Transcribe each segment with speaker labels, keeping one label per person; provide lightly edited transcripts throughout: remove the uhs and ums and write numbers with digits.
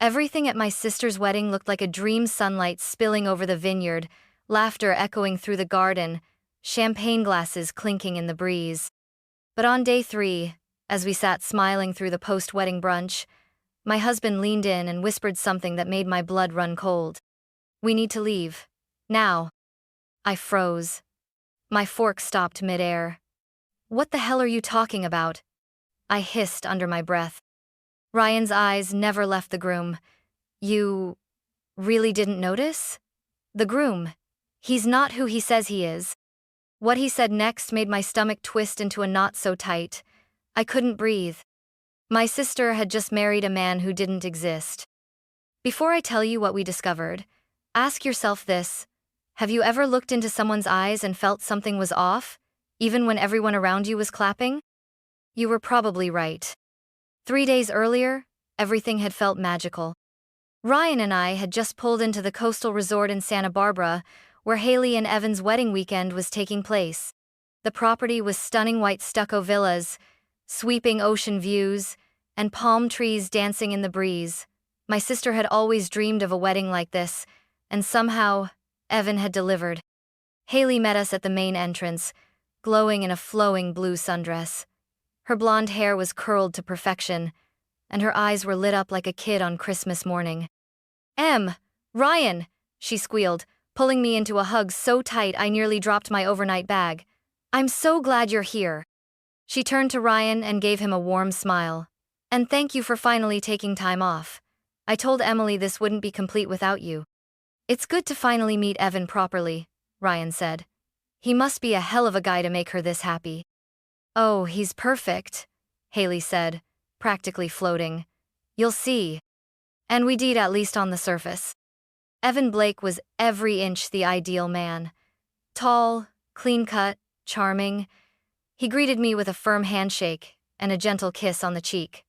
Speaker 1: Everything at my sister's wedding looked like a dream, sunlight spilling over the vineyard, laughter echoing through the garden, champagne glasses clinking in the breeze. But on day 3, as we sat smiling through the post-wedding brunch, my husband leaned in and whispered something that made my blood run cold. "We need to leave. Now." I froze. My fork stopped mid-air. "What the hell are you talking about?" I hissed under my breath. Ryan's eyes never left the groom. "You really didn't notice? The groom. He's not who he says he is." What he said next made my stomach twist into a knot so tight I couldn't breathe. My sister had just married a man who didn't exist. Before I tell you what we discovered, ask yourself this: have you ever looked into someone's eyes and felt something was off, even when everyone around you was clapping? You were probably right. 3 days earlier, everything had felt magical. Ryan and I had just pulled into the coastal resort in Santa Barbara, where Haley and Evan's wedding weekend was taking place. The property was stunning white stucco villas, sweeping ocean views, and palm trees dancing in the breeze. My sister had always dreamed of a wedding like this, and somehow, Evan had delivered. Haley met us at the main entrance, glowing in a flowing blue sundress. Her blonde hair was curled to perfection, and her eyes were lit up like a kid on Christmas morning. Ryan," she squealed, pulling me into a hug so tight I nearly dropped my overnight bag. "I'm so glad you're here." She turned to Ryan and gave him a warm smile. "And thank you for finally taking time off. I told Emily this wouldn't be complete without you." "It's good to finally meet Evan properly," Ryan said. "He must be a hell of a guy to make her this happy." "Oh, he's perfect," Haley said, practically floating. "You'll see." And we did, at least on the surface. Evan Blake was every inch the ideal man. Tall, clean-cut, charming. He greeted me with a firm handshake and a gentle kiss on the cheek.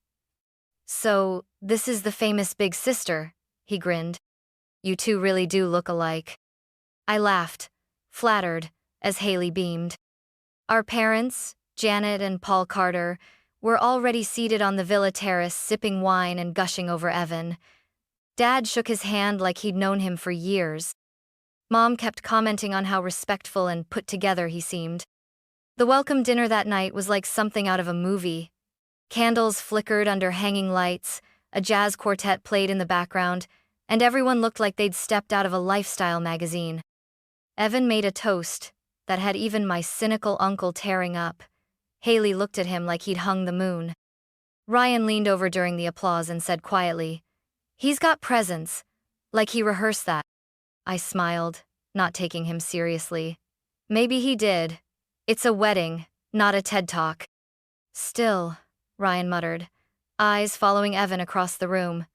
Speaker 1: "So, this is the famous big sister," he grinned. "You two really do look alike." I laughed, flattered, as Haley beamed. Our parents, Janet and Paul Carter, were already seated on the villa terrace sipping wine and gushing over Evan. Dad shook his hand like he'd known him for years. Mom kept commenting on how respectful and put together he seemed. The welcome dinner that night was like something out of a movie. Candles flickered under hanging lights, a jazz quartet played in the background, and everyone looked like they'd stepped out of a lifestyle magazine. Evan made a toast that had even my cynical uncle tearing up. Haley looked at him like he'd hung the moon. Ryan leaned over during the applause and said quietly, "He's got presence," like he rehearsed that. I smiled, not taking him seriously. Maybe he did. It's a wedding, not a TED Talk. "Still," Ryan muttered, eyes following Evan across the room.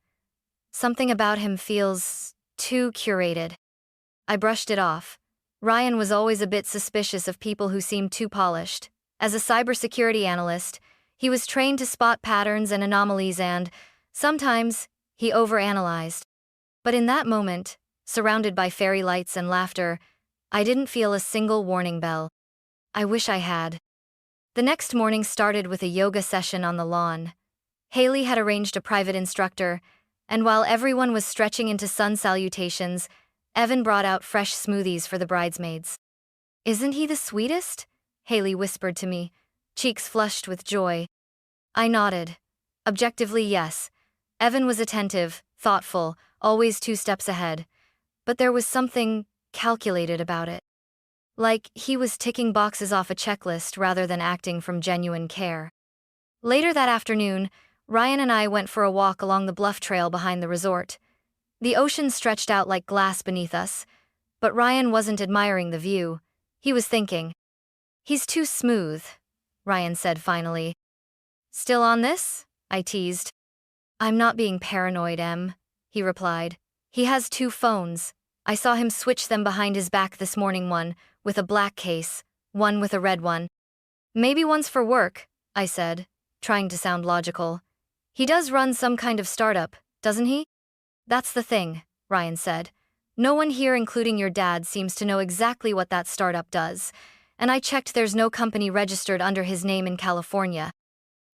Speaker 1: "Something about him feels too curated." I brushed it off. Ryan was always a bit suspicious of people who seemed too polished. As a cybersecurity analyst, he was trained to spot patterns and anomalies and, sometimes, he overanalyzed. But in that moment, surrounded by fairy lights and laughter, I didn't feel a single warning bell. I wish I had. The next morning started with a yoga session on the lawn. Haley had arranged a private instructor, and while everyone was stretching into sun salutations, Evan brought out fresh smoothies for the bridesmaids. "Isn't he the sweetest?" Haley whispered to me, cheeks flushed with joy. I nodded. Objectively, yes. Evan was attentive, thoughtful, always 2 steps ahead. But there was something calculated about it. Like he was ticking boxes off a checklist rather than acting from genuine care. Later that afternoon, Ryan and I went for a walk along the bluff trail behind the resort. The ocean stretched out like glass beneath us, but Ryan wasn't admiring the view. He was thinking. "He's too smooth," Ryan said finally. "Still on this?" I teased. "I'm not being paranoid, Em," he replied. "He has 2 phones. I saw him switch them behind his back this morning, one with a black case, one with a red one. Maybe one's for work," I said, trying to sound logical. "He does run some kind of startup, doesn't he?" "That's the thing," Ryan said. "No one here, including your dad, seems to know exactly what that startup does, and I checked, there's no company registered under his name in California."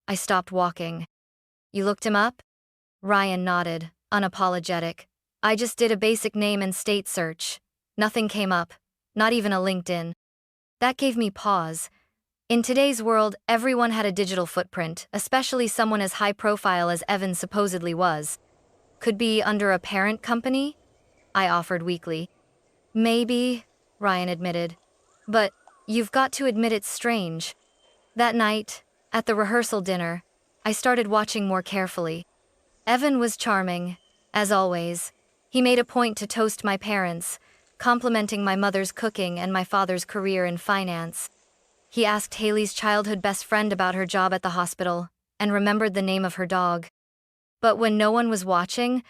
Speaker 1: I stopped walking. "You looked him up?" Ryan nodded, unapologetic. I just did a basic name and state search. Nothing came up, not even a LinkedIn. That gave me pause. In today's world, everyone had a digital footprint, especially someone as high profile as Evan supposedly was. Could be under a parent company? I offered weakly. Maybe, Ryan admitted. But you've got to admit it's strange. That night, at the rehearsal dinner, I started watching more carefully. Evan was charming, as always. He made a point to toast my parents, complimenting my mother's cooking and my father's career in finance. He asked Haley's childhood best friend about her job at the hospital, and remembered the name of her dog. But when no one was watching,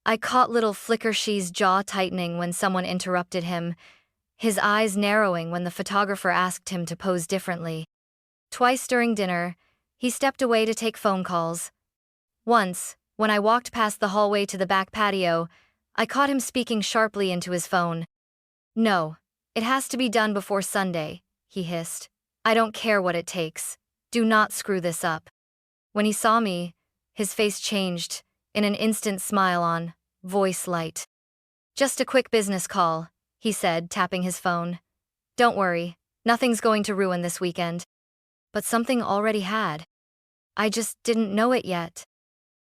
Speaker 1: I caught little Flickershe's jaw tightening when someone interrupted him, his eyes narrowing when the photographer asked him to pose differently. Twice during dinner, he stepped away to take phone calls. Once, when I walked past the hallway to the back patio, I caught him speaking sharply into his phone. "No, it has to be done before Sunday," he hissed. "I don't care what it takes. Do not screw this up." When he saw me, his face changed, in an instant smile on, voice light. "Just a quick business call," he said, tapping his phone. "Don't worry, nothing's going to ruin this weekend." But something already had. I just didn't know it yet.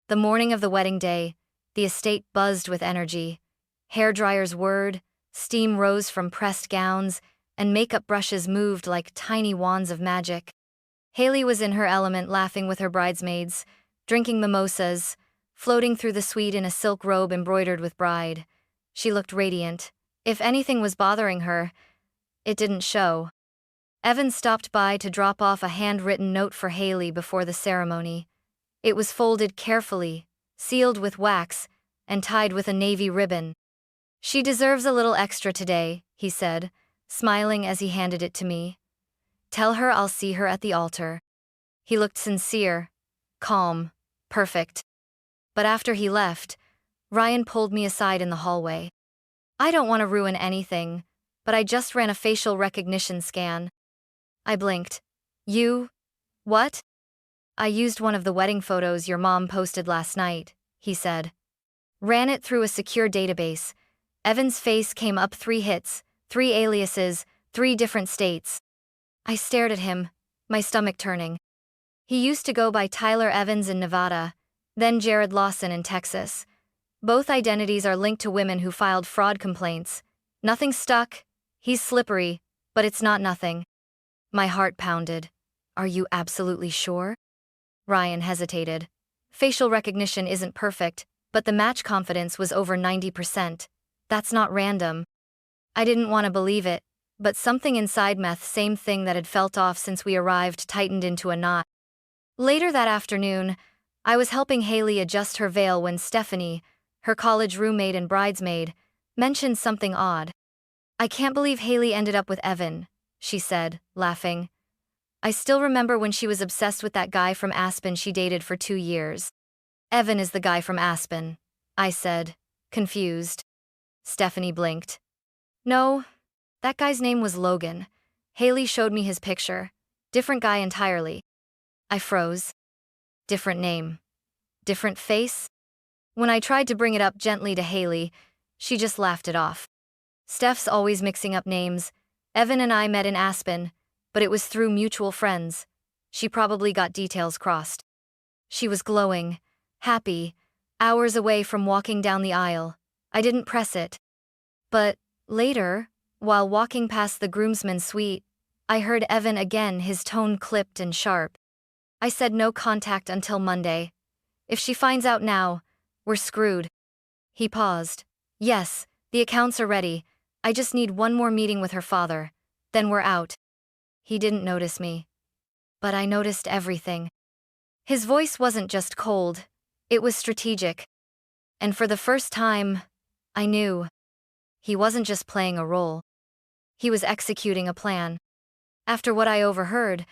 Speaker 1: The morning of the wedding day, the estate buzzed with energy. Hairdryers whirred, steam rose from pressed gowns, and makeup brushes moved like tiny wands of magic. Haley was in her element, laughing with her bridesmaids, drinking mimosas, floating through the suite in a silk robe embroidered with bride. She looked radiant. If anything was bothering her, it didn't show. Evan stopped by to drop off a handwritten note for Haley before the ceremony. It was folded carefully, sealed with wax, and tied with a navy ribbon. "She deserves a little extra today," he said, smiling as he handed it to me. "Tell her I'll see her at the altar." He looked sincere, calm, perfect. But after he left, Ryan pulled me aside in the hallway. "I don't want to ruin anything, but I just ran a facial recognition scan." I blinked. "You? What?" "I used one of the wedding photos your mom posted last night," he said. "Ran it through a secure database. Evan's face came up 3 hits, 3 aliases, 3 different states." I stared at him, my stomach turning. He used to go by Tyler Evans in Nevada, then Jared Lawson in Texas. Both identities are linked to women who filed fraud complaints. Nothing stuck. He's slippery, but it's not nothing. My heart pounded. "Are you absolutely sure?" Ryan hesitated. "Facial recognition isn't perfect, but the match confidence was over 90%. That's not random." I didn't want to believe it, but something inside me, same thing that had felt off since we arrived, tightened into a knot. Later that afternoon, I was helping Haley adjust her veil when Stephanie, her college roommate and bridesmaid, mentioned something odd. "I can't believe Haley ended up with Evan," she said, laughing. "I still remember when she was obsessed with that guy from Aspen she dated for 2 years." "Evan is the guy from Aspen," I said, confused. Stephanie blinked. "No, that guy's name was Logan. Haley showed me his picture. Different guy entirely." I froze. Different name. Different face? When I tried to bring it up gently to Haley, she just laughed it off. "Steph's always mixing up names. Evan and I met in Aspen, but it was through mutual friends. She probably got details crossed." She was glowing, happy, hours away from walking down the aisle. I didn't press it. But later, while walking past the groomsmen's suite, I heard Evan again, his tone clipped and sharp. "I said no contact until Monday. If she finds out now, we're screwed." He paused. "Yes, the accounts are ready. I just need one more meeting with her father. Then we're out." He didn't notice me. But I noticed everything. His voice wasn't just cold, it was strategic. And for the first time, I knew. He wasn't just playing a role. He was executing a plan. After what I overheard,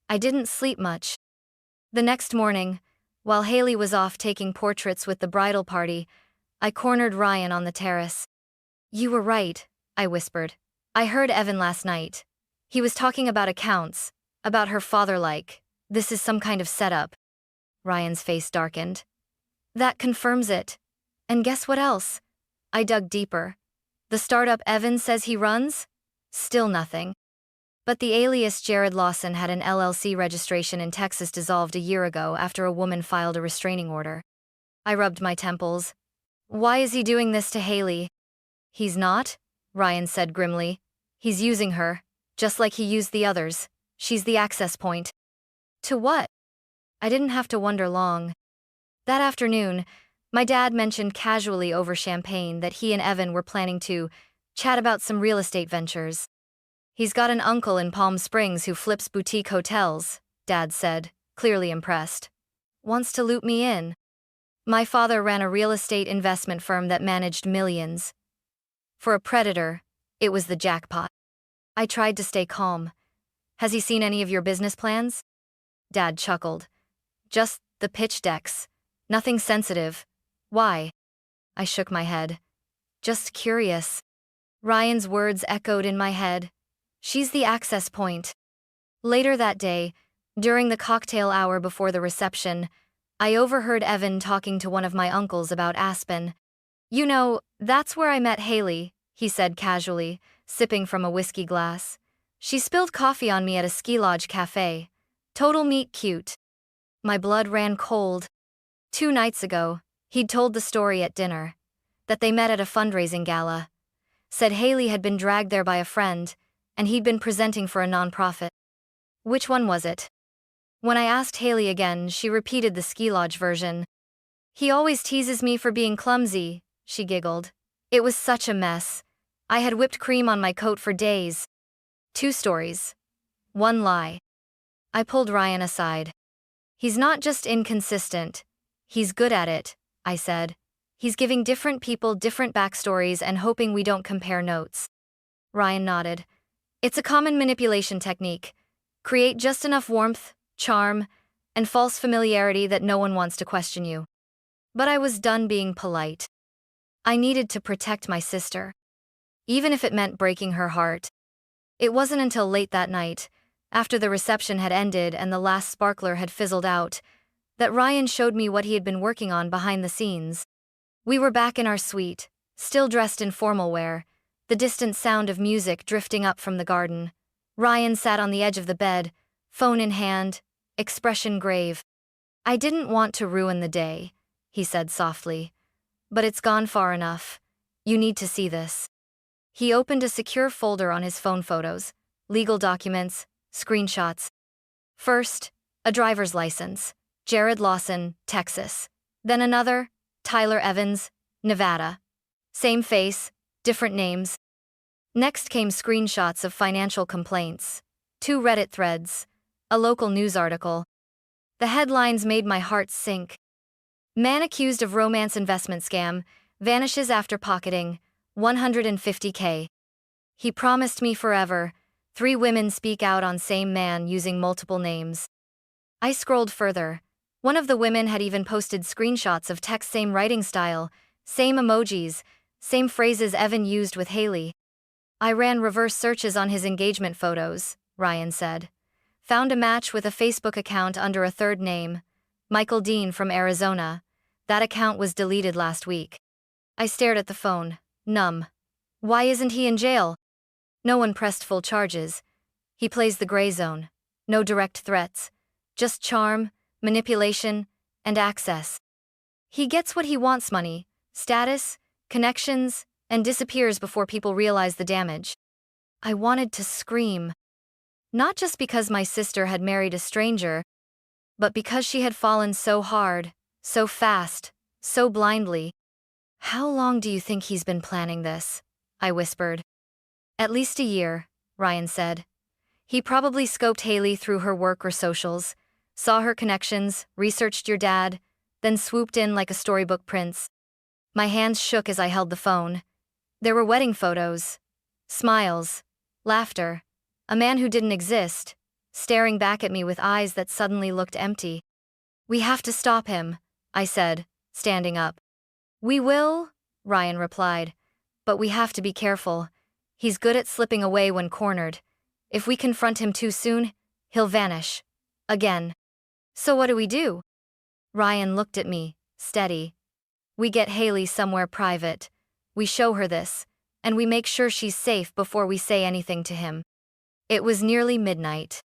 Speaker 1: I didn't sleep much. The next morning, while Haley was off taking portraits with the bridal party, I cornered Ryan on the terrace. "You were right," I whispered. "I heard Evan last night. He was talking about accounts, about her father, like, this is some kind of setup." Ryan's face darkened. "That confirms it. And guess what else? I dug deeper. The startup Evan says he runs? Still nothing. But the alias Jared Lawson had an LLC registration in Texas dissolved a year ago after a woman filed a restraining order. I rubbed my temples. Why is he doing this to Haley? He's not, Ryan said grimly. He's using her, just like he used the others. She's the access point. To what? I didn't have to wonder long. That afternoon, my dad mentioned casually over champagne that he and Evan were planning to chat about some real estate ventures. He's got an uncle in Palm Springs who flips boutique hotels, Dad said, clearly impressed. Wants to loop me in. My father ran a real estate investment firm that managed millions. For a predator, it was the jackpot. I tried to stay calm. Has he seen any of your business plans? Dad chuckled. Just the pitch decks. Nothing sensitive. Why? I shook my head. Just curious. Ryan's words echoed in my head. She's the access point. Later that day, during the cocktail hour before the reception, I overheard Evan talking to one of my uncles about Aspen. You know, that's where I met Haley, he said casually, sipping from a whiskey glass. She spilled coffee on me at a ski lodge cafe. Total meet cute. My blood ran cold. 2 nights ago, he'd told the story at dinner. That they met at a fundraising gala. Said Haley had been dragged there by a friend, and he'd been presenting for a nonprofit. Which one was it? When I asked Haley again, she repeated the ski lodge version. He always teases me for being clumsy, she giggled. It was such a mess. I had whipped cream on my coat for days. 2 stories. 1 lie. I pulled Ryan aside. He's not just inconsistent. He's good at it, I said. He's giving different people different backstories and hoping we don't compare notes. Ryan nodded. It's a common manipulation technique. Create just enough warmth, charm, and false familiarity that no one wants to question you. But I was done being polite. I needed to protect my sister. Even if it meant breaking her heart. It wasn't until late that night, after the reception had ended and the last sparkler had fizzled out, that Ryan showed me what he had been working on behind the scenes. We were back in our suite, still dressed in formal wear, the distant sound of music drifting up from the garden. Ryan sat on the edge of the bed, phone in hand, expression grave. I didn't want to ruin the day, he said softly. But it's gone far enough. You need to see this. He opened a secure folder on his phone photos, legal documents, screenshots. First, a driver's license, Jared Lawson, Texas. Then another, Tyler Evans, Nevada. Same face, different names. Next came screenshots of financial complaints, 2 Reddit threads, a local news article. The headlines made my heart sink. Man accused of romance investment scam, vanishes after pocketing, $150K. He promised me forever, 3 women speak out on same man using multiple names. I scrolled further. One of the women had even posted screenshots of text, same writing style, same emojis, same phrases Evan used with Haley. I ran reverse searches on his engagement photos, Ryan said. Found a match with a Facebook account under a 3rd name, Michael Dean from Arizona. That account was deleted last week. I stared at the phone, numb. Why isn't he in jail? No one pressed full charges. He plays the gray zone. No direct threats. Just charm, manipulation, and access. He gets what he wants: money, status, connections, and disappears before people realize the damage. I wanted to scream. Not just because my sister had married a stranger, but because she had fallen so hard, so fast, so blindly. How long do you think he's been planning this? I whispered. At least a year, Ryan said. He probably scoped Haley through her work or socials, saw her connections, researched your dad, then swooped in like a storybook prince. My hands shook as I held the phone. There were wedding photos, smiles, laughter, a man who didn't exist, staring back at me with eyes that suddenly looked empty. We have to stop him, I said, standing up. We will, Ryan replied, but we have to be careful. He's good at slipping away when cornered. If we confront him too soon, he'll vanish. Again. So what do we do? Ryan looked at me, steady. We get Haley somewhere private. We show her this, and we make sure she's safe before we say anything to him. It was nearly midnight.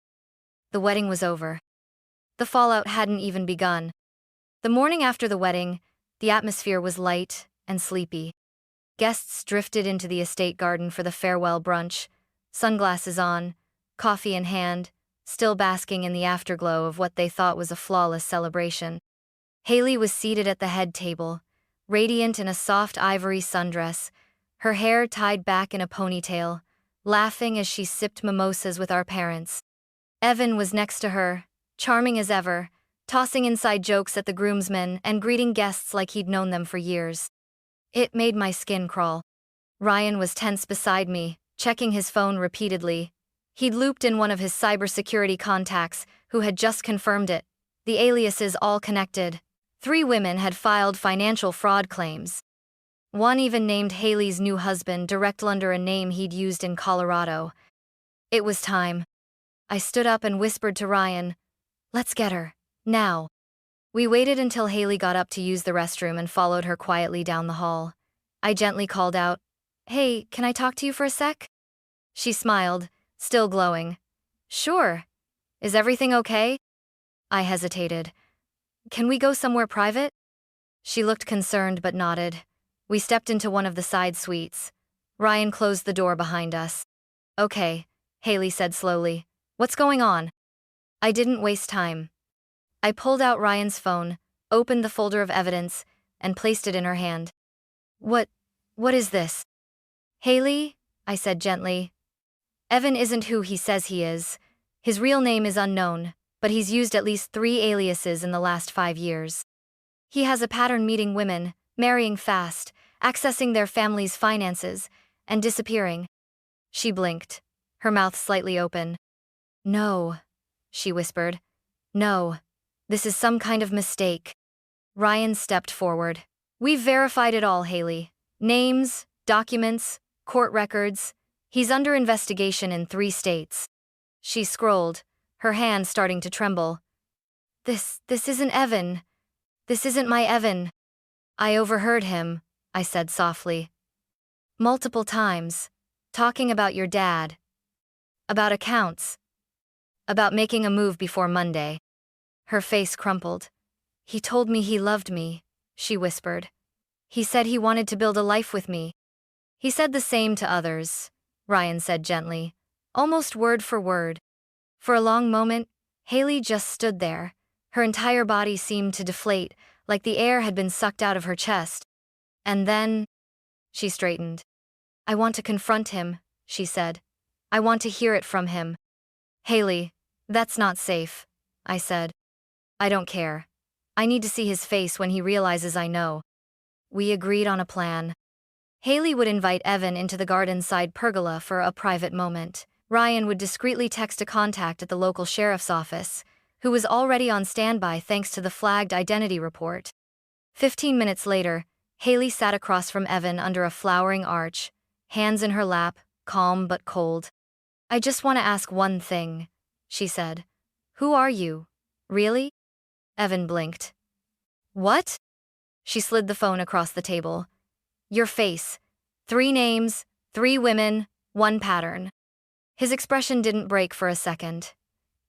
Speaker 1: The wedding was over. The fallout hadn't even begun. The morning after the wedding, the atmosphere was light and sleepy. Guests drifted into the estate garden for the farewell brunch, sunglasses on, coffee in hand, still basking in the afterglow of what they thought was a flawless celebration. Haley was seated at the head table, radiant in a soft ivory sundress, her hair tied back in a ponytail, laughing as she sipped mimosas with our parents. Evan was next to her, charming as ever, tossing inside jokes at the groomsmen and greeting guests like he'd known them for years. It made my skin crawl. Ryan was tense beside me, checking his phone repeatedly. He'd looped in one of his cybersecurity contacts, who had just confirmed it. The aliases all connected. 3 women had filed financial fraud claims. One even named Haley's new husband direct under a name he'd used in Colorado. It was time. I stood up and whispered to Ryan, "Let's get her, now." We waited until Haley got up to use the restroom and followed her quietly down the hall. I gently called out, "Hey, can I talk to you for a sec?" She smiled, still glowing. "Sure. Is everything okay?" I hesitated. "Can we go somewhere private?" She looked concerned but nodded. We stepped into one of the side suites. Ryan closed the door behind us. "Okay," Haley said slowly. "What's going on?" I didn't waste time. I pulled out Ryan's phone, opened the folder of evidence, and placed it in her hand. What is this?" "Haley," I said gently. "Evan isn't who he says he is. His real name is unknown, but he's used at least 3 aliases in the last 5 years. He has a pattern meeting women, marrying fast, accessing their family's finances, and disappearing." She blinked, her mouth slightly open. "No," she whispered. "No. This is some kind of mistake." Ryan stepped forward. "We've verified it all, Haley. Names, documents, court records. He's under investigation in 3 states. She scrolled, her hand starting to tremble. This isn't Evan. This isn't my Evan." "I overheard him," I said softly. "Multiple times. Talking about your dad. About accounts. About making a move before Monday." Her face crumpled. "He told me he loved me," she whispered. "He said he wanted to build a life with me." "He said the same to others," Ryan said gently, almost word for word. For a long moment, Haley just stood there. Her entire body seemed to deflate, like the air had been sucked out of her chest. And then, she straightened. "I want to confront him," she said. "I want to hear it from him." "Haley, that's not safe," I said. "I don't care. I need to see his face when he realizes I know." We agreed on a plan. Haley would invite Evan into the garden-side pergola for a private moment. Ryan would discreetly text a contact at the local sheriff's office, who was already on standby thanks to the flagged identity report. 15 minutes later, Haley sat across from Evan under a flowering arch, hands in her lap, calm but cold. "I just want to ask one thing," she said. "Who are you? Really?" Evan blinked. "What?" She slid the phone across the table. "Your face. 3 names, 3 women, 1 pattern." His expression didn't break for a second.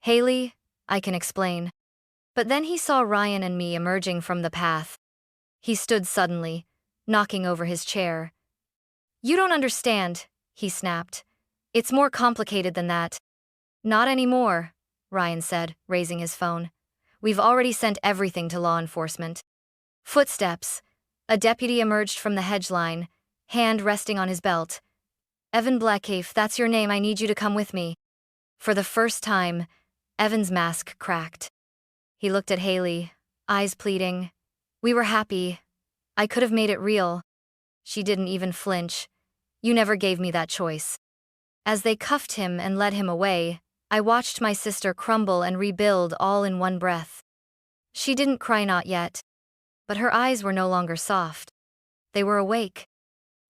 Speaker 1: "Haley, I can explain." But then he saw Ryan and me emerging from the path. He stood suddenly, knocking over his chair. "You don't understand," he snapped. "It's more complicated than that." "Not anymore," Ryan said, raising his phone. "We've already sent everything to law enforcement." Footsteps. A deputy emerged from the hedge line, hand resting on his belt. "Evan Blackcave, that's your name, I need you to come with me." For the first time, Evan's mask cracked. He looked at Haley, eyes pleading. We were happy. I could have made it real. She didn't even flinch. "You never gave me that choice." As they cuffed him and led him away, I watched my sister crumble and rebuild all in one breath. She didn't cry, not yet. But her eyes were no longer soft. They were awake.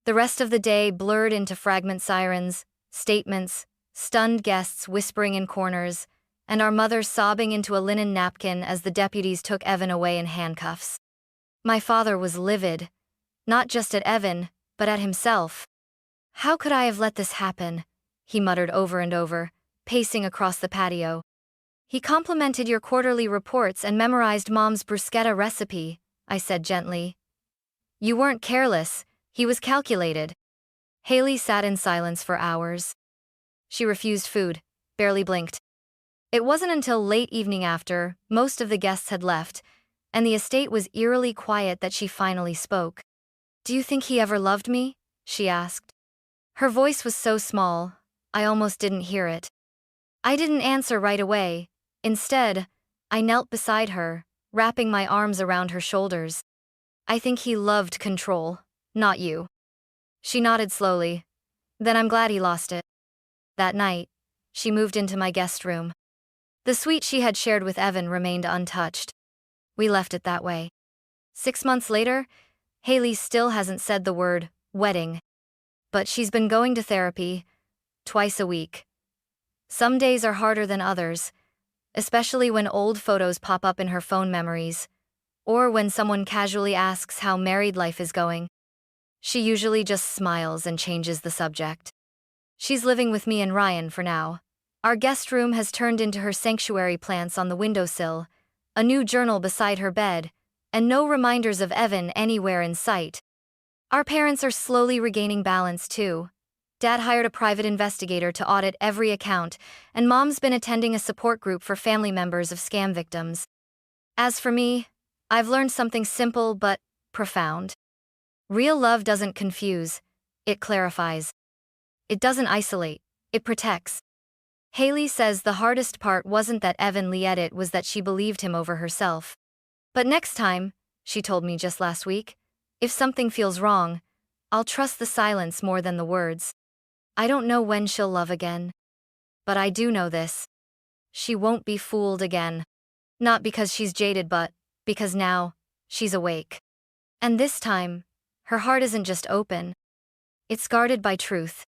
Speaker 1: The rest of the day blurred into fragment sirens, statements, stunned guests whispering in corners, and our mother sobbing into a linen napkin as the deputies took Evan away in handcuffs. My father was livid, not just at Evan, but at himself. How could I have let this happen? He muttered over and over, pacing across the patio. He complimented your quarterly reports and memorized Mom's bruschetta recipe, I said gently. You weren't careless, he was calculated. Haley sat in silence for hours. She refused food, barely blinked. It wasn't until late evening after most of the guests had left, and the estate was eerily quiet that she finally spoke. Do you think he ever loved me? She asked. Her voice was so small, I almost didn't hear it. I didn't answer right away. Instead, I knelt beside her, wrapping my arms around her shoulders. I think he loved control, not you. She nodded slowly. Then I'm glad he lost it. That night, she moved into my guest room. The suite she had shared with Evan remained untouched. We left it that way. 6 months later, Haley still hasn't said the word wedding. But she's been going to therapy twice a week. Some days are harder than others, especially when old photos pop up in her phone memories, or when someone casually asks how married life is going. She usually just smiles and changes the subject. She's living with me and Ryan for now. Our guest room has turned into her sanctuary, plants on the windowsill, a new journal beside her bed, and no reminders of Evan anywhere in sight. Our parents are slowly regaining balance too. Dad hired a private investigator to audit every account, and Mom's been attending a support group for family members of scam victims. As for me, I've learned something simple but profound. Real love doesn't confuse, it clarifies. It doesn't isolate, it protects. Haley says the hardest part wasn't that Evan lied, it was that she believed him over herself. But next time, she told me just last week, if something feels wrong, I'll trust the silence more than the words. I don't know when she'll love again. But I do know this. She won't be fooled again. Not because she's jaded, but because now, she's awake. And this time, her heart isn't just open. It's guarded by truth.